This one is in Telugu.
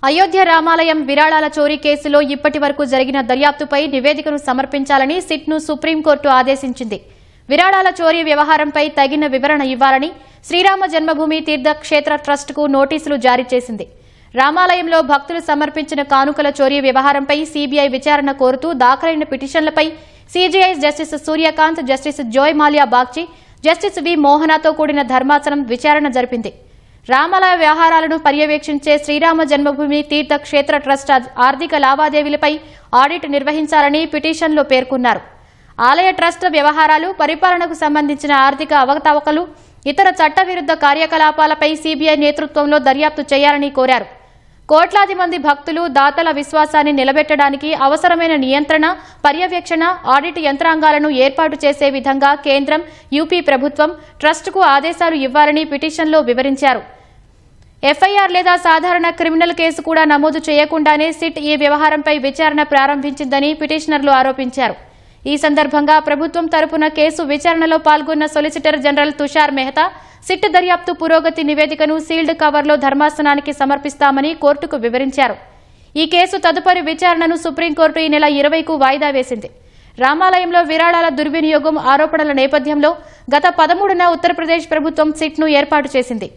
అయోధ్య రామాలయం విరాళాల చోరీ కేసులో ఇప్పటివరకు జరిగిన దర్యాప్తుపై నివేదికను సమర్పించాలని సిట్ను సుప్రీంకోర్టు ఆదేశించింది. విరాళాల చోరీ వ్యవహారంపై తగిన వివరణ ఇవ్వాలని శ్రీరామ జన్మభూమి తీర్థక్షేత్ర ట్రస్టుకు నోటీసులు జారీ చేసింది. రామాలయంలో భక్తులు సమర్పించిన కానుకల చోరీ వ్యవహారంపై సీబీఐ విచారణ కోరుతూ దాఖలైన పిటిషన్లపై CJI justice Suryakant, justice Joymalya Bagchi, justice V మోహనాతో కూడిన ధర్మాసనం విచారణ జరిపింది. రామాలయ వ్యవహారాలను పర్యవేక్షించే శ్రీరామ జన్మభూమి తీర్థక్షేత్ర ట్రస్ట్ ఆర్థిక లావాదేవీలపై ఆడిట్ నిర్వహించాలని పిటిషన్లో పేర్కొన్నారు. ఆలయ ట్రస్ట్ వ్యవహారాలు, పరిపాలనకు సంబంధించిన ఆర్థిక అవకతవకలు, ఇతర చట్టవిరుద్ధ కార్యకలాపాలపై సీబీఐ నేతృత్వంలో దర్యాప్తు చేయాలని కోరారు. కోట్లాది మంది భక్తులు, దాతల విశ్వాసాన్ని నిలబెట్టడానికి అవసరమైన నియంత్రణ, పర్యవేక్షణ, ఆడిట్ యంత్రాంగాలను ఏర్పాటు చేసే విధంగా కేంద్రం, యూపీ ప్రభుత్వం ట్రస్టుకు ఆదేశాలు ఇవ్వాలని పిటిషన్లో వివరించారు. ఎఫ్ఐఆర్ లేదా సాధారణ క్రిమినల్ కేసు కూడా నమోదు చేయకుండానే సిట్ ఈ వ్యవహారంపై విచారణ ప్రారంభించిందని పిటిషనర్లు ఆరోపించారు. ఈ సందర్భంగా ప్రభుత్వం తరపున కేసు విచారణలో పాల్గొన్న solicitor general Tushar Mehta SIT దర్యాప్తు పురోగతి నివేదికను సీల్డ్ కవర్లో ధర్మాసనానికి సమర్పిస్తామని కోర్టుకు వివరించారు. ఈ కేసు తదుపరి విచారణను సుప్రీంకోర్టు ఈ నెల 20కు వాయిదా వేసింది. రామాలయంలో విరాళాల దుర్వినియోగం ఆరోపణల నేపథ్యంలో గత 13న ఉత్తరప్రదేశ్ ప్రభుత్వం సిట్ను ఏర్పాటు చేసింది.